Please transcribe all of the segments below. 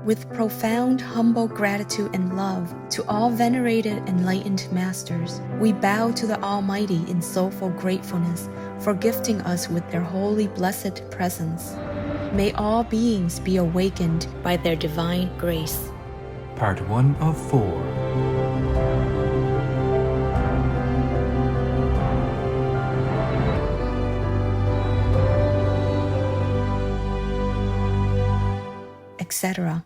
With profound, humble gratitude and love to all venerated enlightened masters, we bow to the Almighty in soulful gratefulness for gifting us with their holy blessed presence. May all beings be awakened by their divine grace. Part 1 of 4. Etc.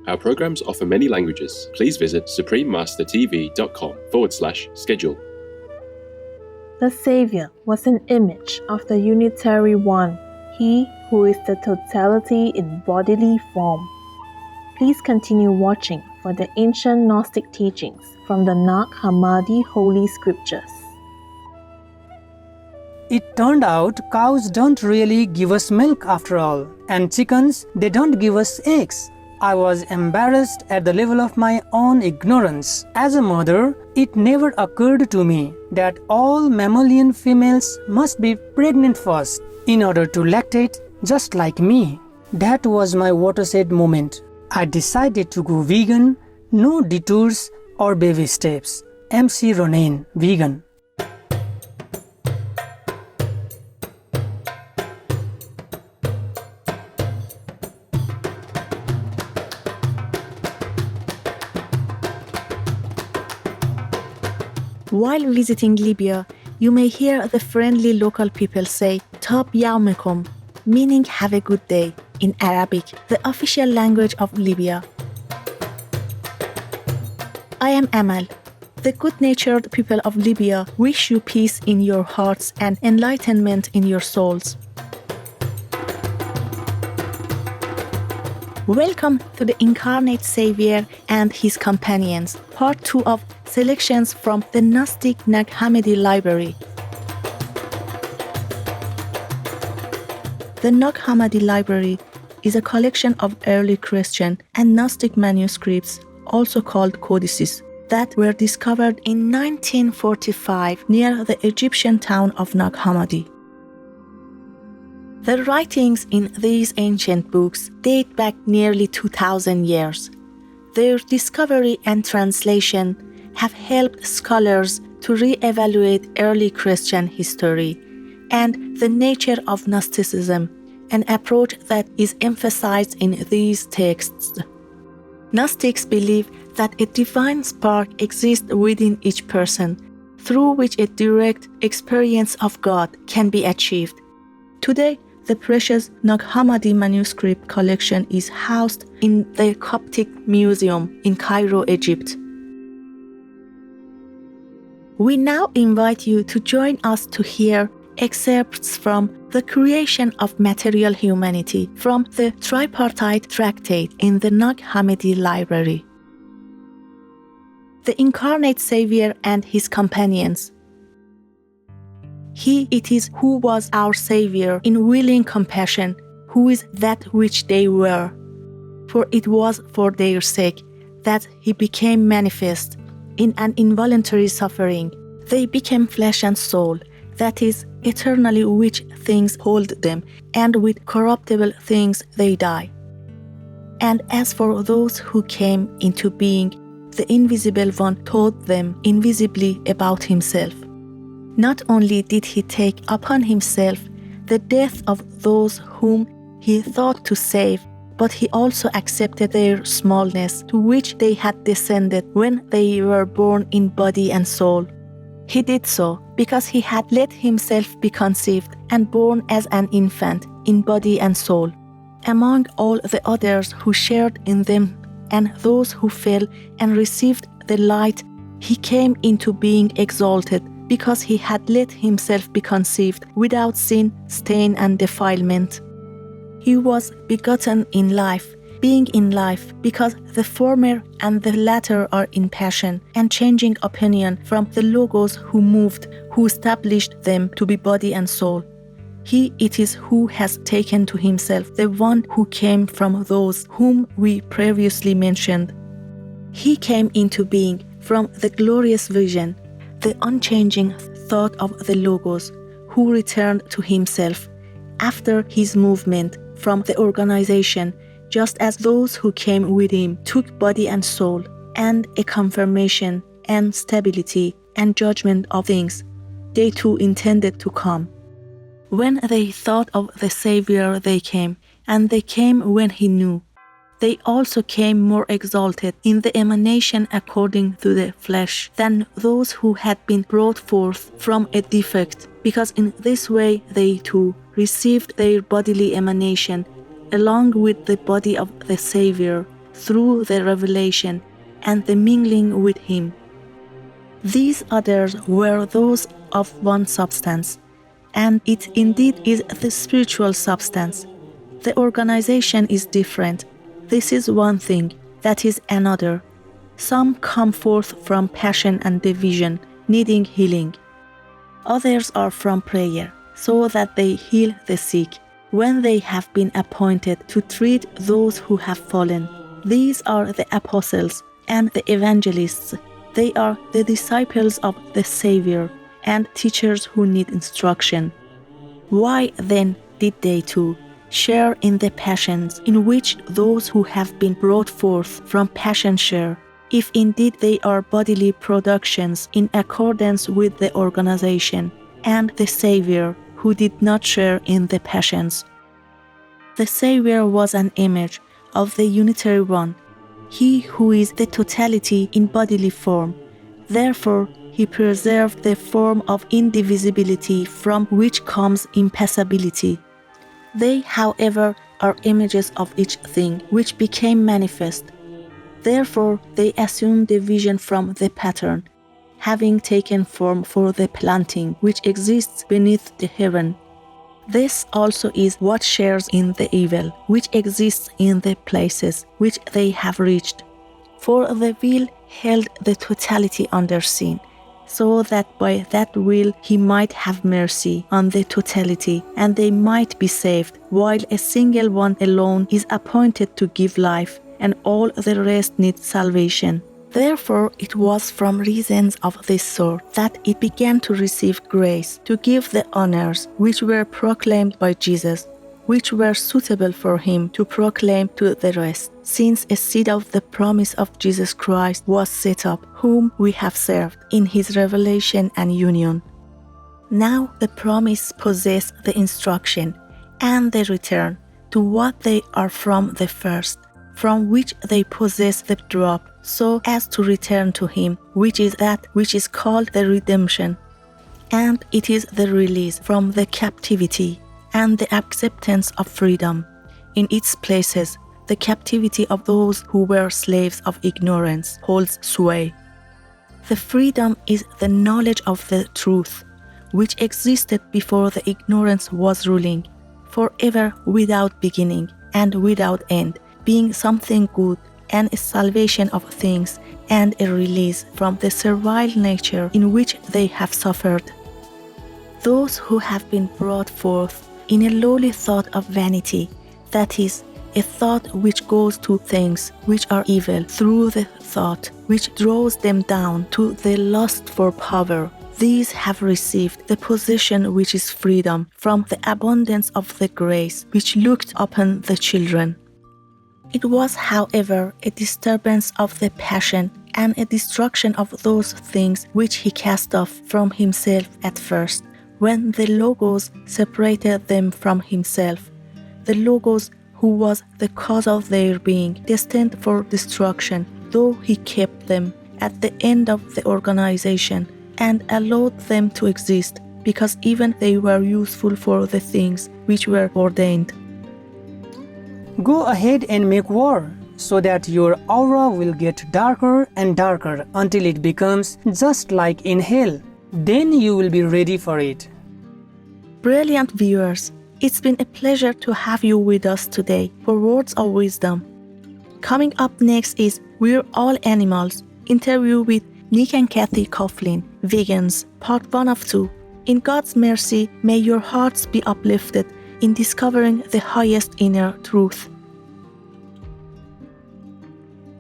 Our programs offer many languages. Please visit suprememastertv.com/schedule. The Savior was an image of the Unitary One, He who is the totality in bodily form. Please continue watching for the ancient Gnostic teachings from the Nag Hammadi Holy Scriptures. It turned out cows don't really give us milk after all, and chickens, they don't give us eggs. I was embarrassed at the level of my own ignorance. As a mother, it never occurred to me that all mammalian females must be pregnant first in order to lactate just like me. That was my watershed moment. I decided to go vegan, no detours or baby steps. MC Ronain, vegan. While visiting Libya, you may hear the friendly local people say "Tab yawmikum," meaning "have a good day" in Arabic, the official language of Libya. I am Amal. The good-natured people of Libya wish you peace in your hearts and enlightenment in your souls. Welcome to the Incarnate Savior and His Companions, Part 2 of selections from the Gnostic Nag Hammadi Library. The Nag Hammadi Library is a collection of early Christian and Gnostic manuscripts, also called codices, that were discovered in 1945 near the Egyptian town of Nag Hammadi. The writings in these ancient books date back nearly 2,000 years. Their discovery and translation have helped scholars to re-evaluate early Christian history and the nature of Gnosticism, an approach that is emphasized in these texts. Gnostics believe that a divine spark exists within each person, through which a direct experience of God can be achieved. Today, the precious Nag Hammadi manuscript collection is housed in the Coptic Museum in Cairo, Egypt. We now invite you to join us to hear excerpts from The Creation of Material Humanity from the Tripartite Tractate in the Nag Hammadi Library. The Incarnate Savior and His Companions. He it is who was our Savior in willing compassion, who is that which they were. For it was for their sake that He became manifest. In an involuntary suffering, they became flesh and soul, that is, eternally which things hold them, and with corruptible things they die. And as for those who came into being, the Invisible One taught them invisibly about Himself. Not only did He take upon Himself the death of those whom He thought to save, but He also accepted their smallness to which they had descended when they were born in body and soul. He did so because He had let Himself be conceived and born as an infant in body and soul. Among all the others who shared in them and those who fell and received the light, He came into being exalted because He had let Himself be conceived without sin, stain, and defilement. He was begotten in life, being in life, because the former and the latter are in passion and changing opinion from the Logos who moved, who established them to be body and soul. He it is who has taken to Himself the one who came from those whom we previously mentioned. He came into being from the glorious vision, the unchanging thought of the Logos, who returned to Himself after His movement from the organization, just as those who came with him took body and soul, and a confirmation and stability and judgment of things they too intended to come. When they thought of the Savior, they came, and they came when he knew. They also came more exalted in the emanation according to the flesh than those who had been brought forth from a defect, because in this way they too received their bodily emanation along with the body of the Savior through the revelation and the mingling with him. These others were those of one substance, and it indeed is the spiritual substance. The organization is different. This is one thing, that is another. Some come forth from passion and division, needing healing. Others are from prayer, so that they heal the sick, when they have been appointed to treat those who have fallen. These are the apostles and the evangelists. They are the disciples of the Savior and teachers who need instruction. Why then did they too share in the passions in which those who have been brought forth from passion share, if indeed they are bodily productions in accordance with the organization and the Savior who did not share in the passions? The Savior was an image of the Unitary One, he who is the totality in bodily form. Therefore, he preserved the form of indivisibility from which comes impassibility. They, however, are images of each thing which became manifest. Therefore, they assume the vision from the pattern, having taken form for the planting which exists beneath the heaven. This also is what shares in the evil which exists in the places which they have reached. For the will held the totality under sin, so that by that will he might have mercy on the totality, and they might be saved, while a single one alone is appointed to give life, and all the rest need salvation. Therefore, it was from reasons of this sort that it began to receive grace, to give the honors which were proclaimed by Jesus, which were suitable for him to proclaim to the rest, since a seed of the promise of Jesus Christ was set up, whom we have served in his revelation and union. Now the promise possess the instruction and the return to what they are from the first, from which they possess the drop, so as to return to him, which is that which is called the redemption. And it is the release from the captivity and the acceptance of freedom. In its places, the captivity of those who were slaves of ignorance holds sway. The freedom is the knowledge of the truth, which existed before the ignorance was ruling, forever without beginning and without end, being something good and a salvation of things and a release from the servile nature in which they have suffered. Those who have been brought forth in a lowly thought of vanity, that is, a thought which goes to things which are evil through the thought which draws them down to the lust for power, these have received the possession which is freedom from the abundance of the grace which looked upon the children. It was, however, a disturbance of the passion and a destruction of those things which he cast off from himself at first, when the Logos separated them from himself, the Logos who was the cause of their being, destined for destruction, though he kept them at the end of the organization and allowed them to exist, because even they were useful for the things which were ordained. Go ahead and make war, so that your aura will get darker and darker until it becomes just like in hell. Then you will be ready for it. Brilliant viewers, it's been a pleasure to have you with us today for Words of Wisdom. Coming up next is We're All Animals, interview with Nick and Kathy Coughlin, Vegans, Part 1 of 2. In God's mercy, may your hearts be uplifted in discovering the highest inner truth.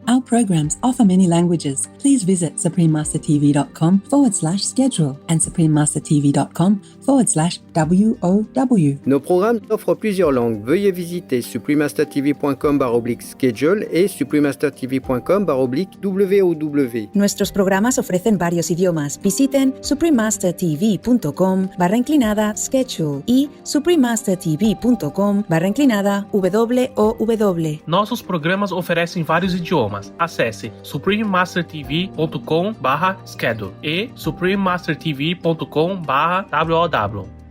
Our programs offer many languages. Please visit suprememastertv.com/schedule and suprememastertv.com suprememastertv.com/WOW. Nos programmes offrent plusieurs langues. Veuillez visiter suprememastertv.com/schedule et suprememastertv.com/WOW. Nuestros programas ofrecen varios idiomas. Visiten suprememastertv.com/schedule y suprememastertv.com/WOW. Nossos programas oferecem vários idiomas. Acesse suprememastertv.com/schedule e suprememastertv.com/WOW.